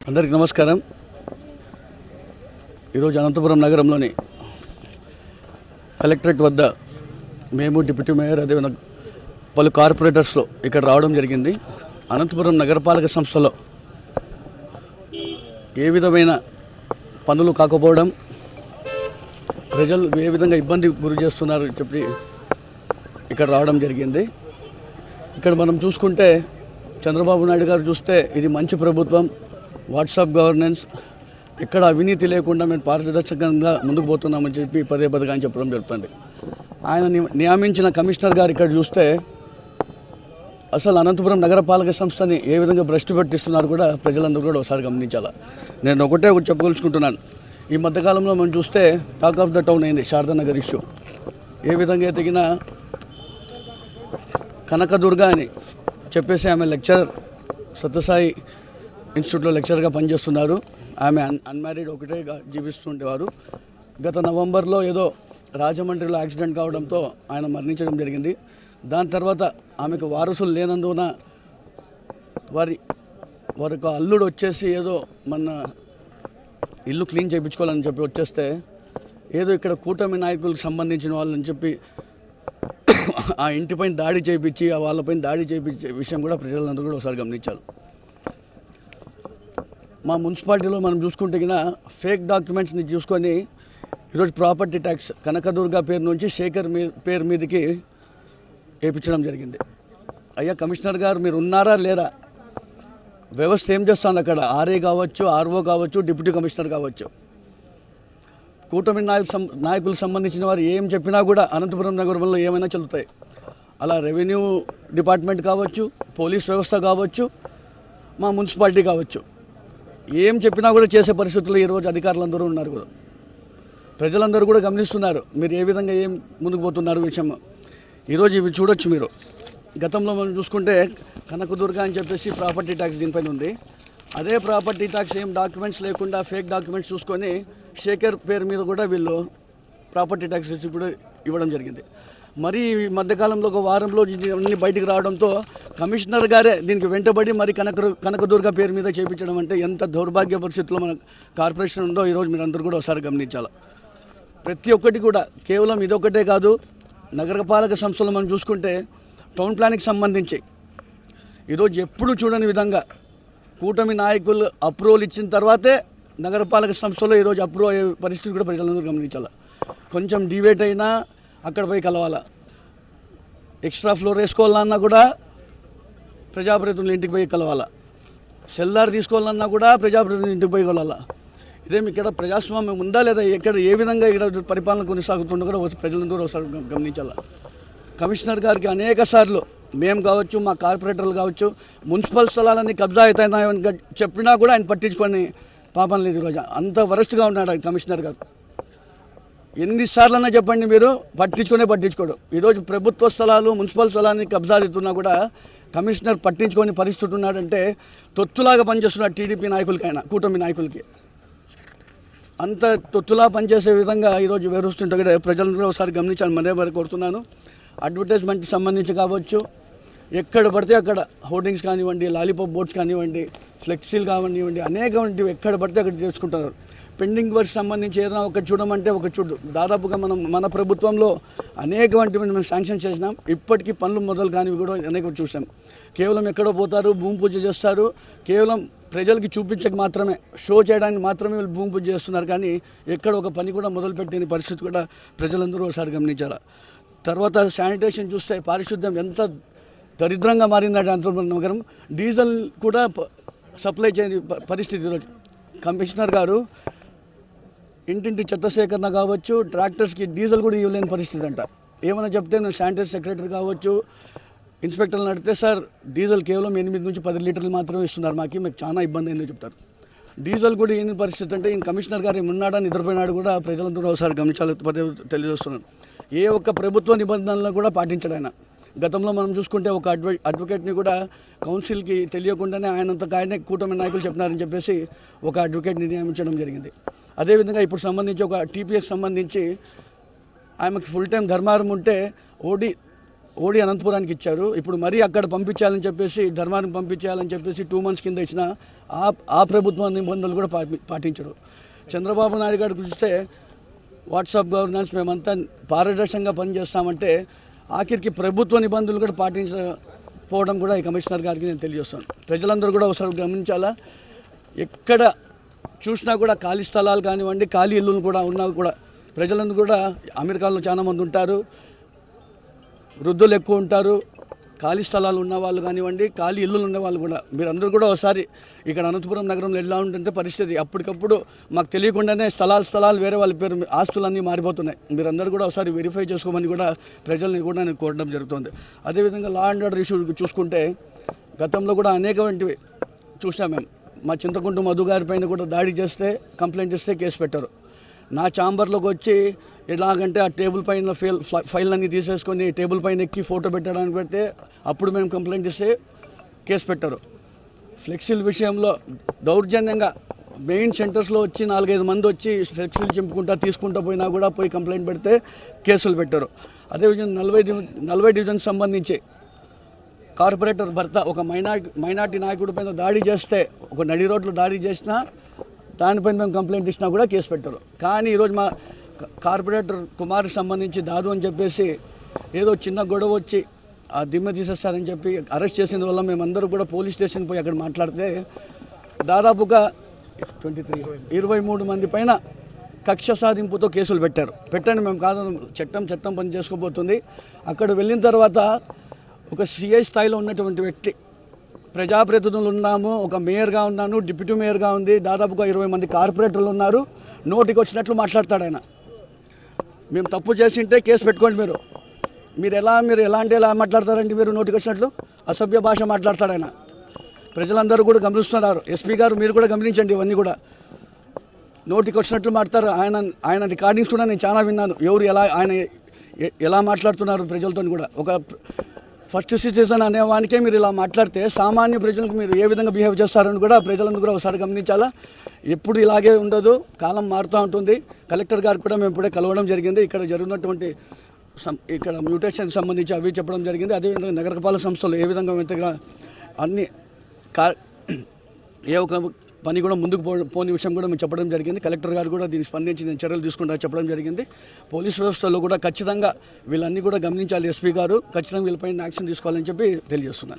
అందరికీ నమస్కారం. ఈరోజు అనంతపురం నగరంలోని కలెక్టరేట్ వద్ద మేము డిప్యూటీ మేయర్ అదేవిధంగా పలు కార్పొరేటర్స్లో ఇక్కడ రావడం జరిగింది. అనంతపురం నగరపాలక సంస్థలో ఏ విధమైన పనులు కాకపోవడం, ప్రజలు ఏ విధంగా ఇబ్బంది గురి చేస్తున్నారు చెప్పి ఇక్కడ రావడం జరిగింది. ఇక్కడ మనం చూసుకుంటే చంద్రబాబు నాయుడు గారు చూస్తే ఇది మంచి ప్రభుత్వం, వాట్సాప్ గవర్నెన్స్, ఎక్కడ అవినీతి లేకుండా మేము పారదర్శకంగా ముందుకు పోతున్నామని చెప్పి పదే పదేగా చెప్పడం జరుగుతుంది. ఆయన నియమించిన కమిషనర్ గారు ఇక్కడ చూస్తే అసలు అనంతపురం నగరపాలక సంస్థని ఏ విధంగా భ్రష్టు పట్టిస్తున్నారు కూడా ప్రజలందరూ కూడా ఒకసారి గమనించాలి. నేను ఒకటి చెప్పదలుచుకుంటున్నాను. ఈ మధ్యకాలంలో మనం చూస్తే టాక్ ఆఫ్ ద టౌన్ అయింది శారదానగర్ ఇష్యూ. ఏ విధంగా ఎదిగినా కనకదుర్గ అని చెప్పేసి ఆమె లెక్చరర్ సత్యసాయి ఇన్స్టిట్యూట్లో లెక్చరర్గా పనిచేస్తున్నారు. ఆమె అన్మ్యారీడ్ ఒకటేగా జీవిస్తుండేవారు. గత నవంబర్లో ఏదో రాజమండ్రిలో యాక్సిడెంట్ కావడంతో ఆయన మరణించడం జరిగింది. దాని తర్వాత ఆమెకు వారసులు లేనందున వారి అల్లుడు వచ్చేసి ఏదో మన ఇల్లు క్లీన్ చేయించుకోవాలని చెప్పి వచ్చేస్తే ఏదో ఇక్కడ కూటమి నాయకులకు సంబంధించిన వాళ్ళని చెప్పి ఆ ఇంటిపైన దాడి చేయించి ఆ వాళ్ళపైన దాడి చేయించే విషయం కూడా ప్రజలందరూ కూడా ఒకసారి గమనించాలి. మా మున్సిపాలిటీలో మనం చూసుకుంటే ఫేక్ డాక్యుమెంట్స్ని చూసుకొని ఈరోజు ప్రాపర్టీ ట్యాక్స్ కనకదుర్గ పేరు నుంచి శేఖర్ పేరు మీదకి వేయించడం జరిగింది. అయ్యా కమిషనర్ గారు, మీరు ఉన్నారా లేరా? వ్యవస్థ ఏం చేస్తుంది అక్కడ? ఆర్ఏ కావచ్చు, ఆర్ఓ కావచ్చు, డిప్యూటీ కమిషనర్ కావచ్చు, కూటమి నాయకులకు సంబంధించిన వారు ఏం చెప్పినా కూడా అనంతపురం నగరంలో ఏమైనా చెల్లుతాయి. అలా రెవెన్యూ డిపార్ట్మెంట్ కావచ్చు, పోలీస్ వ్యవస్థ కావచ్చు, మా మున్సిపాలిటీ కావచ్చు, ఏం చెప్పినా కూడా చేసే పరిస్థితుల్లో ఈరోజు అధికారులందరూ ఉన్నారు కూడా. ప్రజలందరూ కూడా గమనిస్తున్నారు మీరు ఏ విధంగా ఏం ముందుకు పోతున్నారు విషయం. ఈరోజు ఇవి చూడొచ్చు మీరు. గతంలో మనం చూసుకుంటే కనకదుర్గ అని చెప్పేసి ప్రాపర్టీ ట్యాక్స్ దీనిపైన ఉంది. అదే ప్రాపర్టీ ట్యాక్స్ ఏం డాక్యుమెంట్స్ లేకుండా ఫేక్ డాక్యుమెంట్స్ చూసుకొని శేఖర్ పేరు మీద కూడా వీళ్ళు ప్రాపర్టీ ట్యాక్స్ కూడా ఇవ్వడం జరిగింది. మరి ఈ మధ్యకాలంలో ఒక వారంలో అన్ని బయటికి రావడంతో కమిషనర్ గారే దీనికి వెంటబడి మరి కనకదుర్గ పేరు మీద చేయించడం అంటే ఎంత దౌర్భాగ్య పరిస్థితుల్లో మన కార్పొరేషన్ ఉందో ఈరోజు మీరు అందరూ కూడా ఒకసారి గమనించాలి. ప్రతి ఒక్కటి కూడా కేవలం ఇదొక్కటే కాదు, నగరపాలక సంస్థలు మనం చూసుకుంటే టౌన్ ప్లాన్కి సంబంధించి ఈరోజు ఎప్పుడు చూడని విధంగా కూటమి నాయకులు అప్రూవల్ ఇచ్చిన తర్వాతే నగరపాలక సంస్థలో ఈరోజు అప్రూవ్ అయ్యే పరిస్థితి కూడా ప్రజలందరూ గమనించాలి. కొంచెం డివేట్ అయినా అక్కడ పోయి కలవాలా, ఎక్స్ట్రా ఫ్లోర్ వేసుకోవాలన్నా కూడా ప్రజాప్రతినిధుల ఇంటికి పోయి కలవాలా, సెల్లార్ తీసుకోవాలన్నా కూడా ప్రజాప్రతినిధుల ఇంటికి పోయి కలవాలా. ఇదేమి ఇక్కడ ప్రజాస్వామ్యం ఉందా లేదా, ఎక్కడ ఏ విధంగా ఇక్కడ పరిపాలన కొనసాగుతుందో కూడా ప్రజలందరూ ఒకసారి గమనించాలి. కమిషనర్ గారికి అనేక సార్లు మేము కావచ్చు, మా కార్పొరేటర్లు కావచ్చు, మున్సిపల్ స్థలాలన్నీ కబ్జా అవుతాయని చెప్పినా కూడా ఆయన పట్టించుకొని పాపం లేదు. ఈరోజు అంత వరస్ట్గా ఉన్నాడు ఆయన కమిషనర్ గారు. ఎన్నిసార్లన్నా చెప్పండి, మీరు పట్టించుకోడు. ఈరోజు ప్రభుత్వ స్థలాలు మున్సిపల్ స్థలాన్ని కబ్జా అవుతున్నా కూడా కమిషనర్ పట్టించుకొని పరిస్థితి ఉన్నాడంటే తొత్తులాగా పనిచేస్తున్నాడు టీడీపీ నాయకులకైనా కూటమి నాయకులకి. అంత తొత్తులా పనిచేసే విధంగా ఈరోజు వివరిస్తుంటే కూడా ప్రజలందరూ ఒకసారి గమనించాలని మరే మరి కోరుతున్నాను. అడ్వర్టైజ్మెంట్కి సంబంధించి కావచ్చు, ఎక్కడ పడితే అక్కడ హోర్డింగ్స్ కానివ్వండి, లాలీపాప్ బోర్డ్స్ కానివ్వండి, ఫ్లెక్సీలు కానివ్వండి, అనేకమంది ఎక్కడ పడితే అక్కడ చేసుకుంటున్నారు. పెండింగ్ వర్క్స్ సంబంధించి ఏదైనా ఒకటి చూడమంటే ఒకటి చూడు. దాదాపుగా మన ప్రభుత్వంలో అనేకమంది మేము శాంక్షన్ చేసినాం. ఇప్పటికీ పనులు మొదలు కానివి కూడా అనేక చూసాం. కేవలం ఎక్కడో పోతారు, భూమి పూజ చేస్తారు, కేవలం ప్రజలకి చూపించక మాత్రమే, షో చేయడానికి మాత్రమే వీళ్ళు భూమి పూజ చేస్తున్నారు. కానీ ఎక్కడ ఒక పని కూడా మొదలుపెట్టిన పరిస్థితి కూడా ప్రజలందరూ ఒకసారి గమనించాలి. తర్వాత శానిటేషన్ చూస్తే పారిశుద్ధ్యం ఎంత దరిద్రంగా మారిందంటే అనంతపురం నగరం. డీజిల్ కూడా సప్లై చేయని పరిస్థితి. ఈరోజు కమిషనర్ గారు ఇంటింటి చెత్త సేకరణ కావచ్చు, ట్రాక్టర్స్కి డీజిల్ కూడా ఇవ్వలేని పరిస్థితి అంట. ఏమైనా చెప్తే నేను శానిటరీ సెక్రటరీ కావచ్చు, ఇన్స్పెక్టర్లు నడితే సార్ డీజిల్ కేవలం 8 నుంచి 10 లీటర్లు మాత్రమే ఇస్తున్నారు, మీకు చాలా ఇబ్బంది అయిందో చెప్తారు. డీజిల్ కూడా ఏం పరిస్థితి అంటే ఈయన కమిషనర్ గారు ఉన్నాడా నిద్రపోయినాడు కూడా ప్రజలందరూ ఒకసారి గమనించాలి తెలియజేస్తున్నాను. ఏ ఒక్క ప్రభుత్వ నిబంధనలను కూడా పాటించడాయన. గతంలో మనం చూసుకుంటే ఒక అడ్వకేట్ని కూడా కౌన్సిల్కి తెలియకుండానే ఆయనే కూటమి నాయకులు చెప్పినారని చెప్పేసి ఒక అడ్వకేట్ని నియమించడం జరిగింది. అదేవిధంగా ఇప్పుడు సంబంధించి ఒక టీపీఎస్ సంబంధించి ఆమెకు ఫుల్ టైం ధర్మారం ఉంటే ఓడి ఓడి అనంతపురానికి ఇచ్చారు. ఇప్పుడు మరీ అక్కడ పంపించాలని చెప్పేసి ధర్మానికి పంపించాలని చెప్పేసి 2 months కింద ఇచ్చిన ఆ ప్రభుత్వ నిబంధనలు కూడా పాటించరు. చంద్రబాబు నాయుడు గారికి చూస్తే వాట్సాప్ గవర్నెన్స్ మేమంతా పారదర్శకంగా పనిచేస్తామంటే ఆఖరికి ప్రభుత్వ నిబంధనలు కూడా పాటించకపోవడం కూడా ఈ కమిషనర్ గారికి నేను తెలియజేస్తాను. ప్రజలందరూ కూడా ఒకసారి గమనించాలా. ఎక్కడ చూసినా కూడా ఖాళీ స్థలాలు కానివ్వండి, ఖాళీ ఇల్లులు కూడా ఉన్నా కూడా ప్రజలందరూ కూడా అమెరికాలో చాలామంది ఉంటారు, వృద్ధులు ఎక్కువ ఉంటారు, ఖాళీ స్థలాలు ఉన్న వాళ్ళు కానివ్వండి, ఖాళీ ఇల్లులు ఉన్న వాళ్ళు కూడా మీరందరూ కూడా ఒకసారి ఇక్కడ అనంతపురం నగరంలో ఎలా ఉంటుంటే పరిస్థితి అప్పటికప్పుడు మాకు తెలియకుండానే స్థలాలు వేరే వాళ్ళ పేరు ఆస్తులన్నీ మారిపోతున్నాయి. మీరందరూ కూడా ఒకసారి వెరిఫై చేసుకోమని కూడా ప్రజల్ని కూడా నేను కోరడం జరుగుతుంది. అదేవిధంగా లా అండ్ ఆర్డర్ ఇష్యూ చూసుకుంటే గతంలో కూడా అనేకవంటివి చూసాం మేము. మా చింతకుంట మధు గారి పైన కూడా దాడి చేస్తే కంప్లైంట్ ఇస్తే కేసు పెట్టారు. నా ఛాంబర్లోకి వచ్చి ఎలాగంటే ఆ టేబుల్ పైన ఫైల్ అన్నీ తీసేసుకొని టేబుల్ పైన ఎక్కి ఫోటో పెట్టడానికి పెడితే అప్పుడు మేము కంప్లైంట్ ఇస్తే కేసు పెట్టారు. ఫ్లెక్సీల విషయంలో దౌర్జన్యంగా మెయిన్ సెంటర్స్లో వచ్చి 4-5 మంది వచ్చి ఫ్లెక్సీలు చింపుకుంటా తీసుకుంటూ పోయినా కూడా పోయి కంప్లైంట్ పెడితే కేసులు పెట్టారు. అదేవిధంగా 40 డివిజన్ సంబంధించి కార్పొరేటర్ భర్త ఒక మైనార్టీ నాయకుడి పైన దాడి చేస్తే, ఒక నడి రోడ్లు దాడి చేసినా దానిపైన మేము కంప్లైంట్ ఇచ్చినా కూడా కేసు పెట్టారు. కానీ ఈరోజు మా కార్పొరేటర్ కుమార్కి సంబంధించి దాదు అని చెప్పేసి ఏదో చిన్న గొడవ వచ్చి ఆ దిమ్మె తీసేస్తారని చెప్పి అరెస్ట్ చేసిన వల్ల మేమందరూ కూడా పోలీస్ స్టేషన్ పోయి అక్కడ మాట్లాడితే దాదాపుగా 23 మంది పైన కక్ష సాధింపుతో కేసులు పెట్టండి మేము కాదు, చట్టం పని చేసుకోబోతుంది. అక్కడ వెళ్ళిన తర్వాత ఒక సిఐ స్థాయిలో ఉన్నటువంటి వ్యక్తి, ప్రజాప్రతినిధులు ఉన్నాము, ఒక మేయర్గా ఉన్నాను, డిప్యూటీ మేయర్గా ఉంది, దాదాపుగా 20 మంది కార్పొరేటర్లు ఉన్నారు, నోటికి వచ్చినట్లు మాట్లాడతాడు ఆయన. మేము తప్పు చేసింటే కేసు పెట్టుకోండి. మీరు ఎలా మాట్లాడతారండి? మీరు నోటికి వచ్చినట్లు అసభ్య భాష మాట్లాడతాడు ఆయన. ప్రజలందరూ కూడా గమనిస్తున్నారు. ఎస్పీ గారు మీరు కూడా గమనించండి. ఇవన్నీ కూడా నోటికి వచ్చినట్లు మాట్లాడతారు. ఆయన రికార్డింగ్స్ కూడా నేను చాలా విన్నాను. ఆయన ఎలా మాట్లాడుతున్నారు ప్రజలతో కూడా. ఒక ఫస్ట్ సిటిజన్ అనేవానికే మీరు ఇలా మాట్లాడితే సామాన్య ప్రజలకు మీరు ఏ విధంగా బిహేవ్ చేస్తారని కూడా ప్రజలందరూ కూడా ఒకసారి గమనించాలా. ఎప్పుడు ఇలాగే ఉండదు, కాలం మారుతూ ఉంటుంది. కలెక్టర్ గారు కూడా మేము ఇప్పుడే కలవడం జరిగింది. ఇక్కడ జరుగుతున్నటువంటి ఇక్కడ మ్యూటేషన్ సంబంధించి అవి చెప్పడం జరిగింది. అదేవిధంగా నగరపాలక సంస్థలు ఏ విధంగా ఇంతగా అన్ని ఏ ఒక పని కూడా ముందుకు పోని విషయం కూడా మేము చెప్పడం జరిగింది. కలెక్టర్ గారు కూడా దీనికి స్పందించి నేను చర్యలు తీసుకుంటా చెప్పడం జరిగింది. పోలీస్ వ్యవస్థలో కూడా ఖచ్చితంగా వీళ్ళన్నీ కూడా గమనించాలి. ఎస్పీ గారు ఖచ్చితంగా వీళ్ళపైన యాక్షన్ తీసుకోవాలని చెప్పి తెలియజేస్తున్నాను.